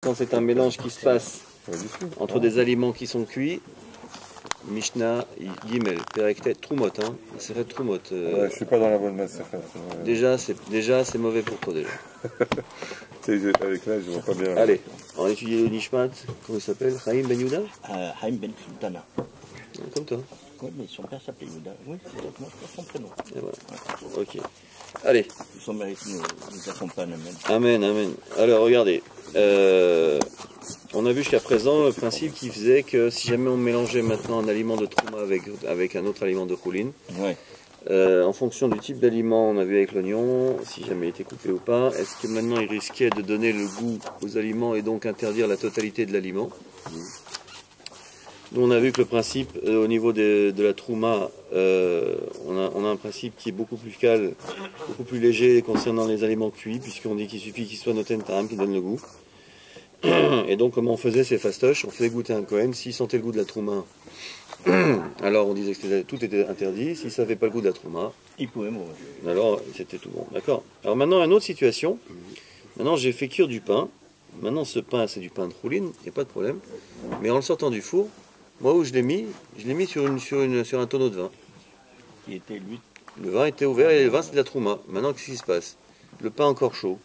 Quand c'est un mélange qui se passe entre des aliments qui sont cuits, Mishnah Gimel, Perektet, Trumot, hein, c'est Trumot. Ouais, je suis pas dans la bonne masse. Déjà, c'est mauvais pour toi déjà. Avec l'âge, je vois pas bien. Allez, on va étudier le Nishmat, comment il s'appelle? Chaim Ben Yehuda? Chaim Ben Sultana. Comme toi. Oui, mais son père s'appelait Yehuda. Oui, c'est exactement son prénom. Et voilà. Ok. Allez. Son mérite nous accompagne, amen. Amen, amen. Alors, regardez. On a vu jusqu'à présent le principe qui faisait que si jamais on mélangeait maintenant un aliment de Trouma avec un autre aliment de Choulin, Ouais. en fonction du type d'aliment, on a vu avec l'oignon, si jamais il était coupé ou pas, est-ce que maintenant il risquait de donner le goût aux aliments et donc interdire la totalité de l'aliment? Nous on a vu que le principe au niveau de la Trouma, on a un principe qui est beaucoup plus calme, beaucoup plus léger concernant les aliments cuits, puisqu'on dit qu'il suffit qu'ils soient noten taram qui donne le goût. Et donc comment on faisait ces fastoches? On faisait goûter un Kohen, s'il sentait le goût de la Trouma, alors on disait que tout était interdit. S'il ne savait pas le goût de la Trouma, il pouvait mourir. Alors c'était tout bon, d'accord. Alors maintenant une autre situation, maintenant j'ai fait cuire du pain, maintenant ce pain c'est du pain de Choulin, il n'y a pas de problème, mais en le sortant du four, moi où je l'ai mis sur un tonneau de vin. Qui était lui. Le vin était ouvert et le vin c'est de la Trouma. Maintenant qu'est-ce qui se passe? Le pain encore chaud.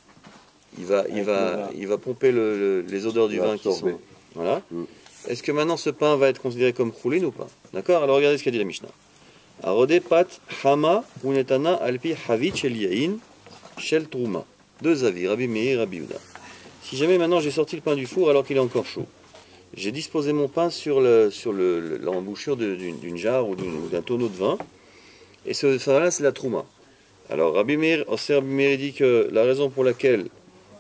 Il va pomper les odeurs du vin qui sont. Voilà. Est-ce que maintenant ce pain va être considéré comme choulin ou pas? D'accord? Alors regardez ce qu'a dit la Mishnah. Arode pat hama unetana alpi havit shel yain shel trouma. Deux avis, Rabbi Meir, Rabbi Yehuda. Si jamais maintenant j'ai sorti le pain du four alors qu'il est encore chaud, j'ai disposé mon pain sur l'embouchure d'une jarre ou d'un tonneau de vin, et ça là c'est la trouma. Alors Rabbi Meir dit que la raison pour laquelle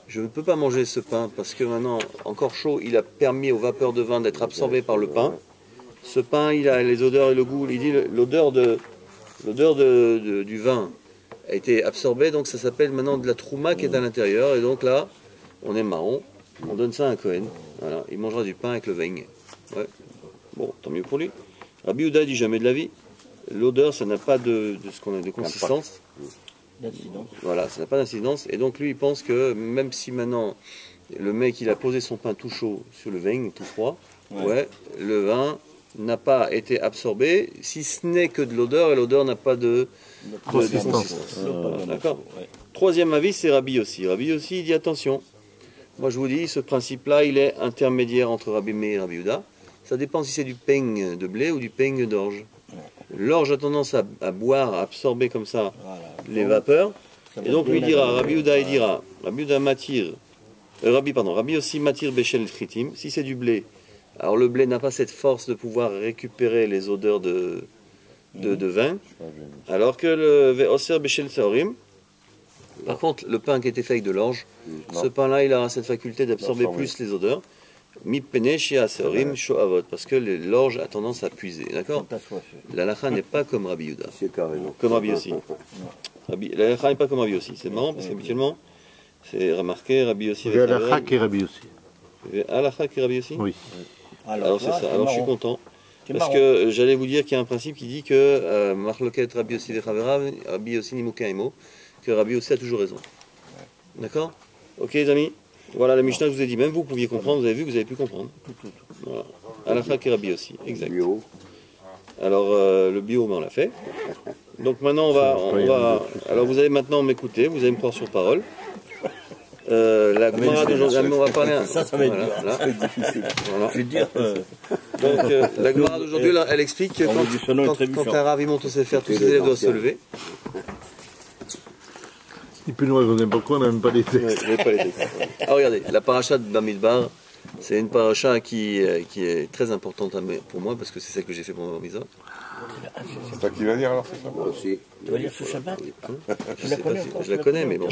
je ne peux pas manger ce pain parce que maintenant, encore chaud, il a permis aux vapeurs de vin d'être absorbées par le pain. Ce pain, il a les odeurs et le goût. Il dit l'odeur du vin a été absorbée, donc ça s'appelle maintenant de la trouma qui est à l'intérieur. Et donc là, on est marron, on donne ça à un Kohen. Voilà, il mangera du pain avec le veigne. Ouais. Bon, tant mieux pour lui. Rabbi Yehuda dit jamais de la vie. L'odeur, ça n'a pas de consistance. D'incidence. Voilà, ça n'a pas d'incidence. Et donc lui, il pense que même si maintenant le mec il a posé son pain tout chaud sur le vin, tout froid, le vin n'a pas été absorbé, si ce n'est que de l'odeur, et l'odeur n'a pas de consistance. D'accord. Troisième avis, c'est Rabbi Yossi. Rabbi Yossi dit attention. Moi je vous dis, ce principe-là, il est intermédiaire entre Rabbi Meir et Rabbi Yehuda. Ça dépend si c'est du peigne de blé ou du peigne d'orge. L'orge a tendance à boire, à absorber comme ça les vapeurs. Et donc lui dira, Rabbi Yehuda, il dira, Rabbi Yehuda matir, Rabbi aussi matir bechel tritim. Si c'est du blé, alors le blé n'a pas cette force de pouvoir récupérer les odeurs de vin. Alors que le veoser bechel saorim, par contre le pain qui était fait avec de l'orge, ce pain-là il aura cette faculté d'absorber plus les odeurs. Parce que l'orge a tendance à puiser, d'accord? La lacha n'est pas comme Rabbi Yehuda. Comme Rabbi aussi. La lacha n'est pas comme Rabbi aussi. C'est marrant parce qu'habituellement, c'est remarqué Rabbi aussi. La lacha qui est Rabbi aussi. La lacha qui est Rabbi aussi? Oui. Alors c'est ça. Alors je suis content. Parce que j'allais vous dire qu'il y a un principe qui dit que Marloket Rabbi aussi Rabbi aussi Nimukaimo, que Rabbi aussi a toujours raison. D'accord? Ok les amis? Voilà, la Mishnah, je vous ai dit, même vous pouviez comprendre, vous avez vu que vous avez pu comprendre. Voilà. Alakha et Rabbi aussi, exact. Bio. Alors, le bio, on l'a fait. Donc maintenant, on va. Alors, vous allez maintenant m'écouter, vous allez me prendre sur parole. La Gemara d'aujourd'hui, on va parler. Ça va être dur. Voilà. Je vais dire. Donc, la Gemara d'aujourd'hui, elle explique que quand un ravi monte au Sefer, tous ses élèves doivent se lever. Il peut nous raconter pourquoi on n'a même pas d'été. Alors regardez, la paracha de Bamidbar, c'est une paracha qui est très importante pour moi parce que c'est celle que j'ai fait pour ma misa. C'est toi qui vas lire alors, c'est ça? Moi aussi. Tu vas lire ce Shabbat? Je la connais, mais bon.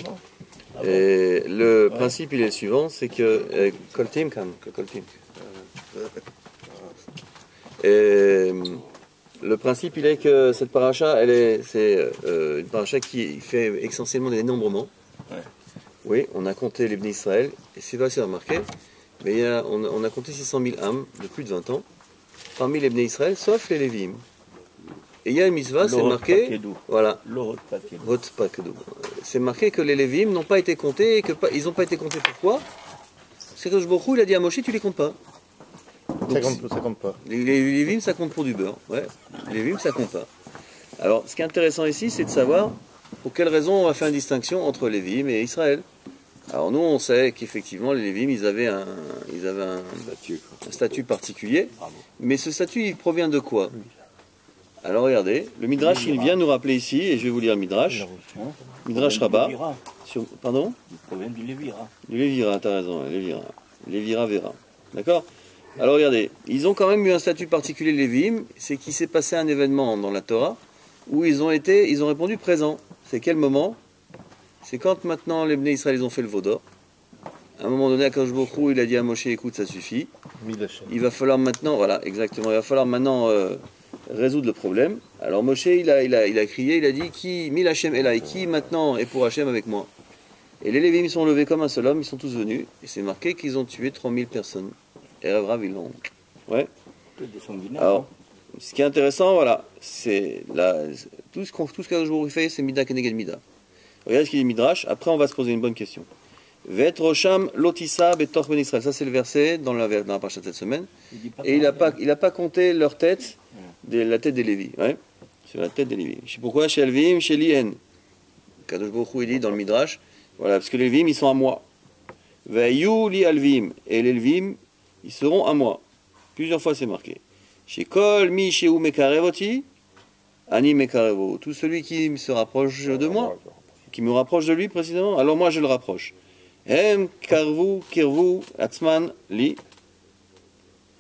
Et le principe, il est le suivant, c'est que Koltim. Et le principe, il est que cette paracha, c'est une paracha qui fait essentiellement des dénombrements. Ouais. Oui, on a compté les Bnei Israël, et c'est facile à remarquer, mais on a compté 600 000 âmes de plus de 20 ans, parmi les Bnei Israël, sauf les Lévim. Et il y a une mitzvah, c'est marqué, voilà, c'est marqué que les Lévim n'ont pas été comptés, et qu'ils n'ont pas été comptés pourquoi? c'est que il a dit à Moshe, tu les comptes pas. Donc, ça compte pas. Les Lévim, ça compte pour du beurre. Ouais. Les Lévim, ça compte pas. Alors, ce qui est intéressant ici, c'est de savoir pour quelle raison on va faire une distinction entre Lévim et Israël. Alors, nous, on sait qu'effectivement, les Lévim, ils avaient un statut particulier. Mais ce statut, il provient de quoi? Alors, regardez, le Midrash, il vient nous rappeler ici, et je vais vous lire le Midrash. Midrash Rabbah. Pardon? Il provient du Lévira. Du Lévira, t'as raison, Lévira. Lévira Vera. D'accord? Alors regardez, ils ont quand même eu un statut particulier, les Lévim, c'est qu'il s'est passé un événement dans la Torah où ils ont répondu présent. C'est quel moment? C'est quand maintenant les Bnei Israël ils ont fait le Vaudor. À un moment donné, Akadosh Baruch Hu, il a dit à Moshe, écoute, ça suffit. Il va falloir maintenant, voilà, exactement, il va falloir maintenant résoudre le problème. Alors Moshe, il a crié, il a dit, qui, Mil Hashem Elai, qui maintenant est pour Hashem avec moi? Et les Lévim sont levés comme un seul homme, ils sont tous venus, et c'est marqué qu'ils ont tué 3000 personnes. Et Rav, ils l'ont. Ouais. Alors, ce qui est intéressant, voilà, c'est tout ce qu'Akadosh Baruch Hu fait, c'est Mida Keneged Mida. Regardez ce qu'il dit Midrash, après on va se poser une bonne question. Vet Rosham Lotissa Betor Ben Israël. Ça, c'est le verset dans la parasha de cette semaine. Et il n'a pas compté leur tête, la tête des Lévis. Ouais. C'est la tête des Lévis. Je sais pourquoi, chez Elvim, chez Lien. Kadosh Baruch Hu, il dit dans le Midrash, voilà, parce que les Lévim, ils sont à moi. Veyu li Alvim. Et les Lévim, ils seront à moi. Plusieurs fois, c'est marqué. Chez Kol mi Sheu Mekarevoti, Ani Mekarevo. Tout celui qui se rapproche de moi, qui me rapproche de lui précisément, alors moi je le rapproche. Hem karvu kirvu atzman li.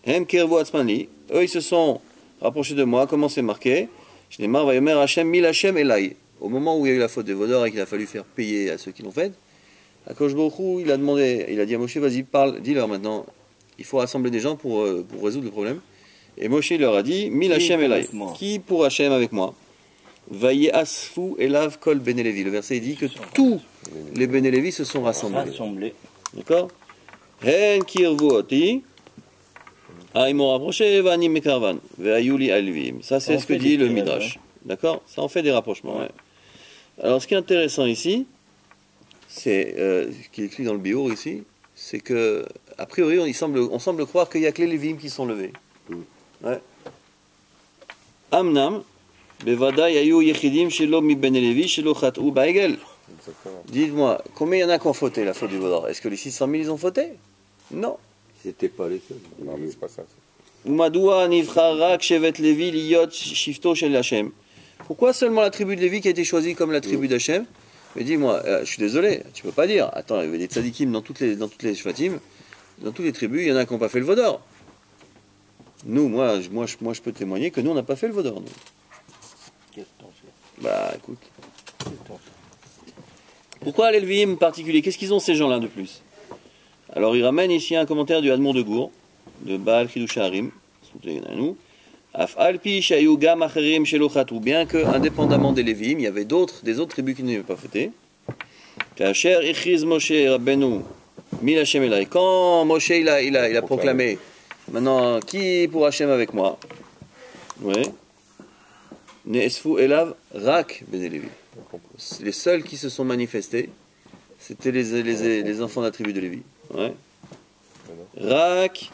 Hem kirvu atzman li. Eux ils se sont rapprochés de moi. Comment c'est marqué? Je n'ai marre vayomer Hashem mil Hashem elai. Au moment où il y a eu la faute des voleurs et qu'il a fallu faire payer à ceux qui l'ont fait, Akadosh Baruch Hu, il a dit à Moshe, vas-y parle, dis-leur maintenant. Il faut rassembler des gens pour résoudre le problème. Et Moshe leur a dit, mil Hashem elai. Qui pour Hashem avec moi? Vaye asfu elav kol ben Levi. Le verset dit que tous les ben Levi se sont rassemblés. D'accord? Hen kirvu oti. Ah, ils m'ont rapproché, vani mekarvan. Veayuli alvim. Ça, c'est ce que dit le Midrash. D'accord? Ça en fait des rapprochements. Ouais. Alors, ce qui est intéressant ici, c'est ce qui est écrit dans le Biour ici, c'est que, a priori, on semble croire qu'il n'y a que les Lévim qui sont levés. Ouais. Amnam. Dites-moi, combien il y en a qui ont fauté la faute du Vaudor? Est-ce que les 600 000 ils ont fauté? Non. C'était pas les seuls. Non, mais c'est pas ça. Pourquoi seulement la tribu de Lévi qui a été choisie comme la tribu d'Hachem? Mais dis-moi, je suis désolé, tu peux pas dire. Attends, il y avait des tzadikim dans toutes les shvatim, dans toutes les tribus, il y en a qui n'ont pas fait le Vaudor. Nous, moi, je peux témoigner que nous, on n'a pas fait le Vaudor. Nous. Bah, écoute. Pourquoi les Lévi'im en particulier? Qu'est-ce qu'ils ont ces gens-là de plus? Alors, il ramène ici un commentaire du Admon de Gour, de Baal Chidush Harim, bien que, indépendamment des Lévi'im, il y avait des autres tribus qui n'avaient pas fêté. Quand Moshe il a proclamé, maintenant, qui pour Hachem avec moi? Oui. Ne'esfu elav rak ben Lévi. Les seuls qui se sont manifestés, c'était les enfants de la tribu de Lévi. Ouais. Rak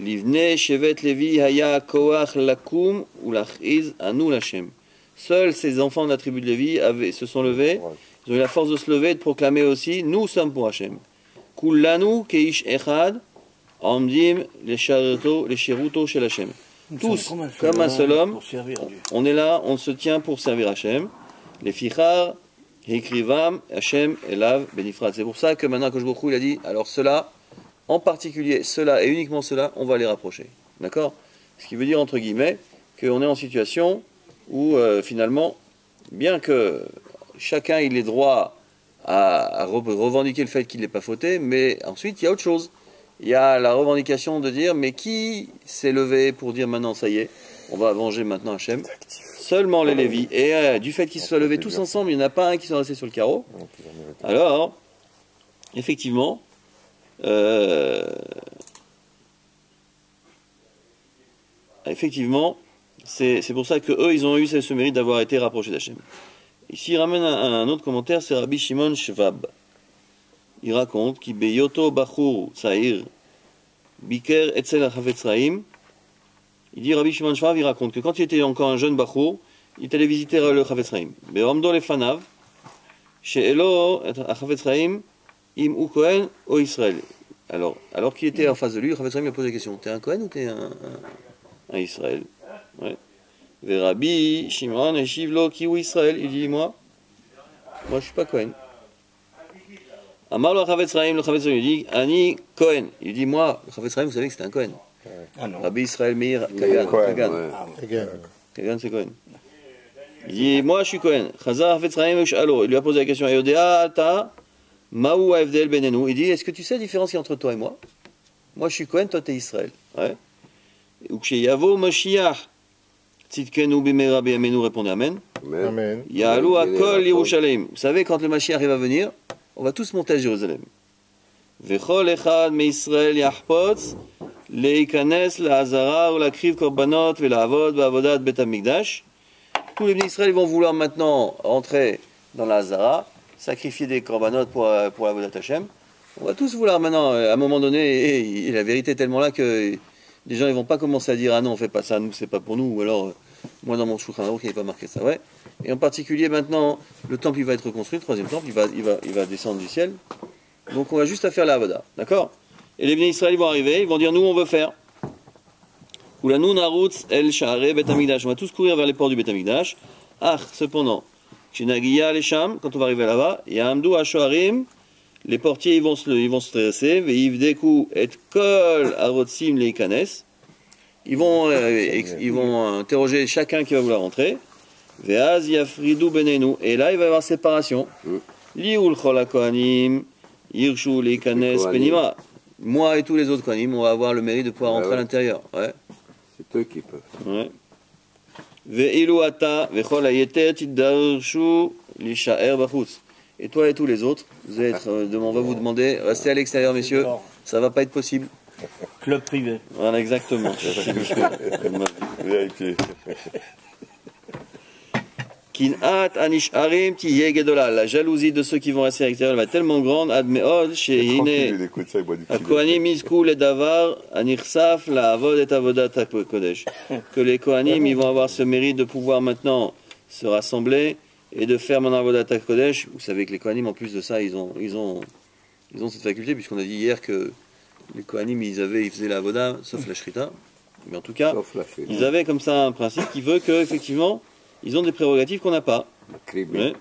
livne shevet Lévi haya koach lakum ou lachiz anu lachem. Seuls ces enfants de la tribu de Lévi se sont levés, ils ont eu la force de se lever et de proclamer aussi, nous sommes pour Hachem. Kullanu keish echad amdim les shiruto shel Hachem. Tous, comme un seul homme, on est là, on se tient pour servir Hachem. Les fichar, hikrivam, Hachem, elav, benifrat. C'est pour ça que maintenant, Akadosh Baruch Hu, il a dit, alors cela, en particulier, cela et uniquement cela, on va les rapprocher. D'accord? Ce qui veut dire, entre guillemets, qu'on est en situation où, finalement, bien que chacun il ait droit à revendiquer le fait qu'il n'ait pas fauté, mais ensuite, il y a autre chose. Il y a la revendication de dire, mais qui s'est levé pour dire maintenant, ça y est, on va venger maintenant Hachem? Seulement les Lévis. Et du fait qu'ils se soient levés tous ensemble, il n'y en a pas un qui soit resté sur le carreau. Alors, effectivement, c'est pour ça qu'eux, ils ont eu ce mérite d'avoir été rapprochés d'Hachem. Ici, il ramène un autre commentaire, c'est Rabbi Shimon Shvab. il raconte qui beyoto bachur tsaïr biker etzel hafetz chaim. Il dit Rabbi Shimon Shvav, il raconte que quand il était encore un jeune bachur, il est allé visiter le Chafetz Chaim. Be'omdo lefanav, she'elo hafetz chaim im u Kohen o Israël. Alors qu'il était en face de lui, le Chafetz Chaim lui a posé la question, t'es un Kohen ou t'es un Israël? Ouais. Ve Rabbi Shimon eshiv lo ki ou Israël. Il dit moi je suis pas Kohen. Amar lo Chafetz Chaim, le Chafetz Chaim lui dit Ani Kohen. Il dit moi, le Chafetz Chaim, vous savez que c'était un Kohen. Ah non. Rabbi Israël Meir Kagan. Kagan c'est Kohen. Il dit moi je suis Kohen. Chazar Chafetz Chaim u'sh'alo. Il lui a posé la question Ayodea ata ma'u ha'avdel benenu. Il dit est-ce que tu sais la différence entre toi et moi? Moi je suis Kohen, toi tu es Israël. Ouais. Uksheyavo Mashiach tzidkenu b'meira b'yameinu, répondez Amen. Amen. Ya'alu hakol Yerushalayim. Vous savez quand le Mashiach va venir, on va tous monter à Jérusalem. Vechol echad me'Israël yahpotz leikanes la'azara ou lakriv korbanot ve'la'avod ba'avodat bet hamikdash. Tous les bénis d'Israël vont vouloir maintenant rentrer dans la Hazara, sacrifier des korbanot pour l'avodat Hashem. On va tous vouloir maintenant, à un moment donné, et la vérité est tellement là que les gens ils vont pas commencer à dire ah non on fait pas ça, nous c'est pas pour nous, ou alors moi dans mon Shulchan Aruch il n'est pas marqué ça, ouais. Et en particulier maintenant le temple il va être reconstruit, le troisième temple il va descendre du ciel, donc on va juste à faire la Avoda, d'accord? Et les bénis d'Israël ils vont arriver, ils vont dire nous on veut faire. Oulanu narutz el sha'arei bet hamikdash. On va tous courir vers les ports du Bet Hamikdash. Ah, cependant, shenagiya lesham, quand on va arriver là-bas, ya'amdu hashoarim, les portiers ils vont se dresser, ve'yivdeku et kol harotzim leikanes. Ils vont interroger chacun qui va vouloir rentrer. Ve'az yafridu benenu. Et là il va y avoir séparation. Li'ul chol hakohanim yirshu leikanes penima. Moi et tous les autres kohanim, on va avoir le mérite de pouvoir rentrer à l'intérieur. Ouais. C'est eux qui peuvent. Ouais. Ve'ilu ata vechol hayeter tiddarshu lisha'er bachutz. Et toi et tous les autres, vous allez être, on va vous demander, restez à l'extérieur, messieurs, ça va pas être possible. Club privé. Voilà, exactement. Kin'at anisharim tiye gedola. La jalousie de ceux qui vont rester à l'extérieur va être tellement grande. Admeod shehine hakohanim izku ledavar anirsaf la'avod et avodat hakodesh. Que les kohanim ils vont avoir ce mérite de pouvoir maintenant se rassembler et de faire mon avodat hakodesh. Vous savez que les kohanim en plus de ça ils ont cette faculté, puisqu'on a dit hier que les kohanim ils faisaient la avoda sauf la shrita. Mais en tout cas ils avaient comme ça un principe qui veut que effectivement ils ont des prérogatives qu'on n'a pas. Ouais.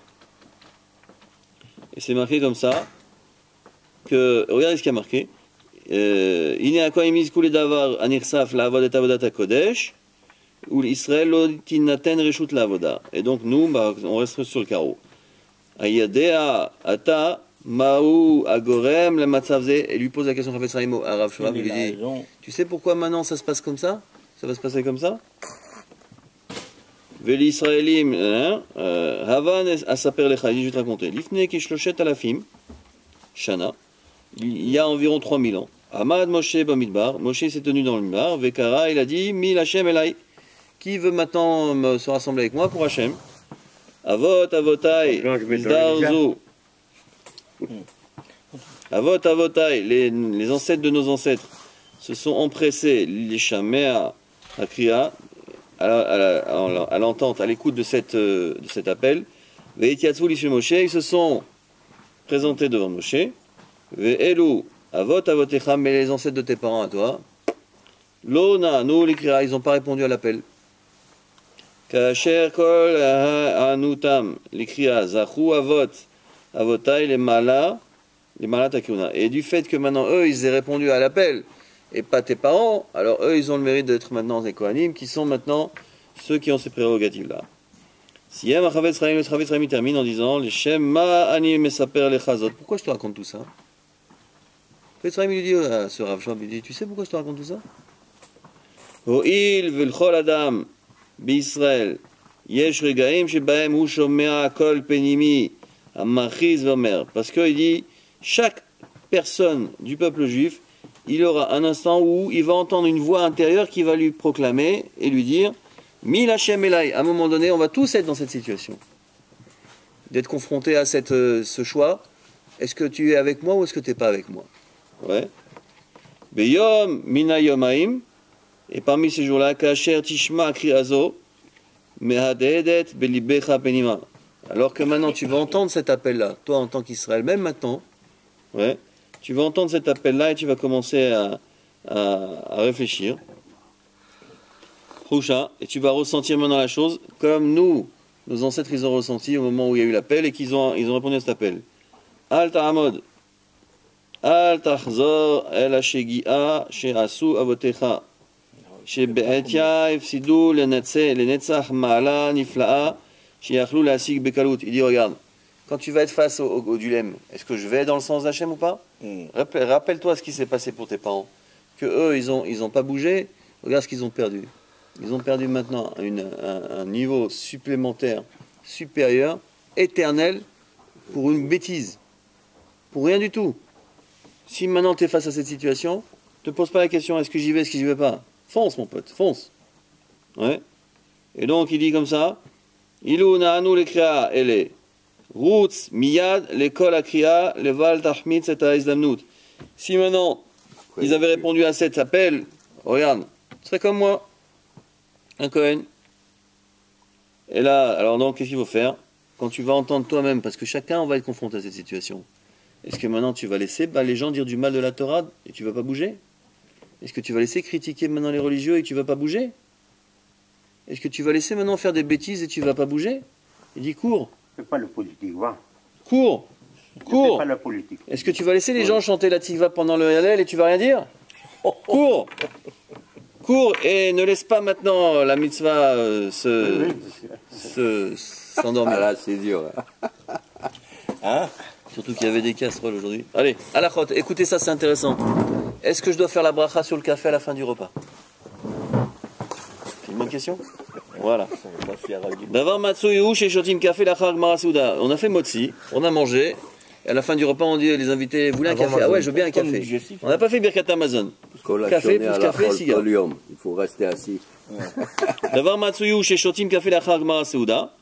Et c'est marqué comme ça que, regardez ce qu'il y a marqué. Ine hakohanim yizku ledavar anirsaf la'avod et avodat hakodesh ou l'Israël lo tinaten reshut la'avoda. Et donc nous, on reste sur le carreau. Ayadea ata ma'u agorem le matzav ze. Et lui pose la question Chafetz Chaim à Rav Shvav. Il lui dit tu sais pourquoi maintenant ça se passe comme ça? Ça va se passer comme ça? Ve'lisraelim havan asaper lecha. Je vais te raconter. Lifne kishloshet alafim shana. Il y a environ 3000 ans. Amad Moshe bamidbar. Moshe s'est tenu dans le midbar. Vekara, il a dit Mil Hashem elai. Qui veut maintenant se rassembler avec moi pour Hashem? Avot avotai izdarzu. Avot avotai. Les ancêtres de nos ancêtres se sont empressés. Lishamea akria. À l'entente, à l'écoute de cet appel, Ve'etiatzvu l'ishem Moshe, ils se sont présentés devant Moshe. Ve'elu avot avotecha, mais les ancêtres de tes parents à toi. Lona, nous l'écrira, ils n'ont pas répondu à l'appel. Kasher kol anutam, l'écrira zachu avot avotai les malat takuna. Et du fait que maintenant eux ils aient répondu à l'appel et pas tes parents, alors eux ils ont le mérite d'être maintenant des kohanim qui sont maintenant ceux qui ont ces prérogatives là. Siem Chafetz Chaim, le Chafetz Chaim termine en disant les Shem ma ani mesaper lechazot. Pourquoi je te raconte tout ça? Chafetz Chaim lui dit à ce Rav Shvav, il dit tu sais pourquoi je te raconte tout ça? Ho'il v'lchol adam b'Israël yesh regaim shebahem hu shomea kol penimi amachiz v'omer. Parce qu'il dit chaque personne du peuple juif il aura un instant où il va entendre une voix intérieure qui va lui proclamer et lui dire Mil Hashem elai. À un moment donné, on va tous être dans cette situation. D'être confronté à ce choix. est-ce que tu es avec moi ou est-ce que tu n'es pas avec moi? Ouais. Beyom mina yomaim, et parmi ces jours-là, kasher tishma kriazo, mehadedet belibecha penima. Alors que maintenant tu vas entendre cet appel-là, toi en tant qu'Israël, même maintenant, ouais, tu vas entendre cet appel-là et tu vas commencer à réfléchir. Et tu vas ressentir maintenant la chose comme nous, nos ancêtres, ils ont ressenti au moment où il y a eu l'appel et qu'ils ont répondu à cet appel. Al ta'amod, al tahzor el hashegi'a she'asu avotecha, she'be'etia ifsidu lenetzach ma'ala nifla'a she'yachlou la'asig bekalut. Il dit, regarde, quand tu vas être face au dilemme, est-ce que je vais dans le sens d'Hachem ou pas? Rappelle-toi ce qui s'est passé pour tes parents. Que eux, ils ont pas bougé, regarde ce qu'ils ont perdu. Ils ont perdu maintenant un niveau supplémentaire, supérieur, éternel, pour une bêtise. Pour rien du tout. Si maintenant tu es face à cette situation, ne te pose pas la question, est-ce que j'y vais, est-ce que j'y vais pas? Fonce mon pote, fonce. Ouais. Et donc il dit comme ça, Ilou na'anu le kriya ele, Routz miyad l'école à kriya, leval tahmid c'est izdamnut. Si maintenant ils avaient répondu à cet appel, regarde, ce serait comme moi. Un Cohen. Et là, alors donc, qu'est-ce qu'il faut faire? Quand tu vas entendre toi-même, parce que chacun, on va être confronté à cette situation. Est-ce que maintenant tu vas laisser les gens dire du mal de la Torah et tu vas pas bouger? Est-ce que tu vas laisser critiquer maintenant les religieux et tu vas pas bouger? Est-ce que tu vas laisser maintenant faire des bêtises et tu vas pas bouger? Il dit cours. C'est pas le politique, va. Cours. Cours. C'est pas la politique. Est-ce que tu vas laisser les gens chanter la tikva pendant le Hallel et tu vas rien dire? Cours. Cours et ne laisse pas maintenant la mitzvah s'endormir. Ah là, c'est dur. Hein? Surtout qu'il y avait des casseroles aujourd'hui. Allez, à la khote, écoutez ça, c'est intéressant. Est-ce que je dois faire la bracha sur le café à la fin du repas? C'est une bonne question? Voilà. D'avoir matsuyu chez Shotim Café la Gmara Souda. On a fait motzi, on a mangé. Et à la fin du repas, on dit les invités, vous voulez un café? Ah ouais, je veux bien un café. On n'a pas fait Birkat Amazon. Café plus café, cigare. Il faut rester assis. D'avoir matsuyu chez Shotim Café la Gmara Souda.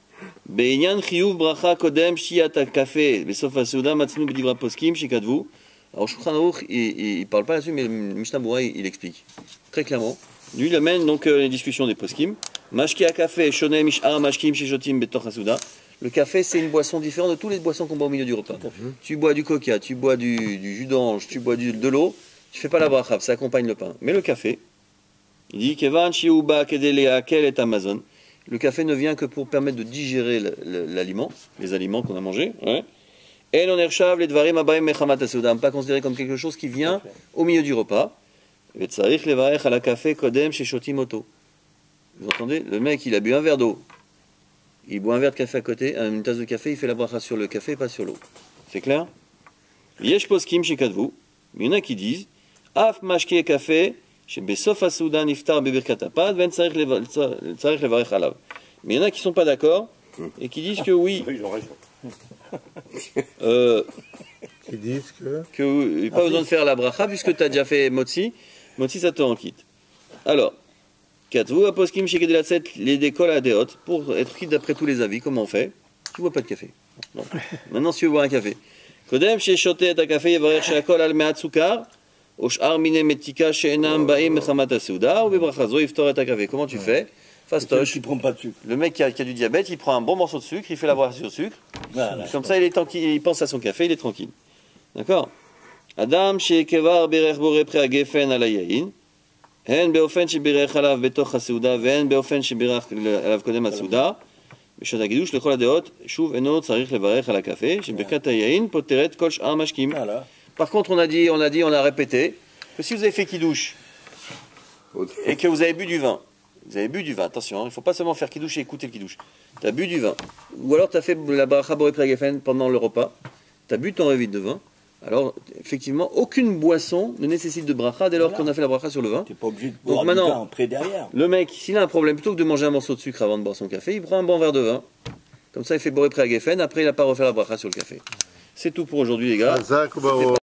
Be'inyan chiyuv bracha kodem shiat café. Besof Souda matznu b'divra poskim shikadvu. Alors Shulchan Aruch, il parle pas là-dessus, mais Mishnah Berurah, il explique très clairement. Lui, il amène donc les discussions des poskim. Mashki à café, shoné mishar mashkim chez Shotim betoch Souda. Le café, c'est une boisson différente de toutes les boissons qu'on boit au milieu du repas. Tu bois du coca, tu bois du jus d'orange, tu bois de l'eau, tu fais pas la bracha, ça accompagne le pain. Mais le café, il dit Kevan shiuba kedelea kel est Amazon. Le café ne vient que pour permettre de digérer l'aliment, les aliments qu'on a mangés. Et l'on ershav les dvarim abaim mechamat asudam, pas considéré comme quelque chose qui vient au milieu du repas. Et tsarich levarech à la café kodem chez shotimoto. Vous entendez? Le mec, il a bu un verre d'eau. Il boit un verre de café à côté, une tasse de café, il fait la bracha sur le café, pas sur l'eau. C'est clair? Yesh poskim chez Kadvu. Il y en a qui disent Af mashke café, chez Besof Asoudan iftar bebirkat apad, ven tsarich levarech alav. Mais il y en a qui ne sont pas d'accord et qui disent que oui. Ils ont raison. Qui disent que il n'y a pas besoin de faire la bracha puisque tu as déjà fait motzi. Motzi, ça te en quitte. Alors, Katvu aposkim chez Kedelatset les décolle à Deot pour être quitte d'après tous les avis. Comment on fait? Tu bois pas de café. Non. Maintenant, si tu veux boire un café. Kodem chez Shoté ta café yevarer chez Akol al me'at sukar. Oshar mine metika chez Enam baim mechamat asouda ou bebrachazo iftor et ta café. Comment tu fais? Fastoche. Le mec qui a du diabète, il prend un bon morceau de sucre, il fait la bracha sur le sucre. Voilà, comme ça, il est tranquille, il pense à son café, il est tranquille. D'accord? Adam chez Kevar berer boré pré à Gefen à la yaïn. Hen beofen chez berer alav betoch asouda, ven beofen chez berer alav kodem asouda. בשעת הגידוש לכל הדעות, שוב אינו צריך לברך על הקפה, שברכת היין פותרת כל שאר המשקים. Par contre, on a répété que si vous avez fait kidouche et que vous avez bu du vin, attention, il ne faut pas seulement faire kidouche et écouter le kidouche. Tu as bu du vin, ou alors tu as fait la baracha boré pregafen pendant le repas, tu as bu ton révit de vin, alors effectivement, aucune boisson ne nécessite de bracha dès lors qu'on a fait la bracha sur le vin. Tu n'es pas obligé de boire du vin après derrière. Le mec, s'il a un problème, plutôt que de manger un morceau de sucre avant de boire son café, il prend un bon verre de vin. Comme ça, il fait boré pregafen, après il n'a pas refait la bracha sur le café. C'est tout pour aujourd'hui les gars.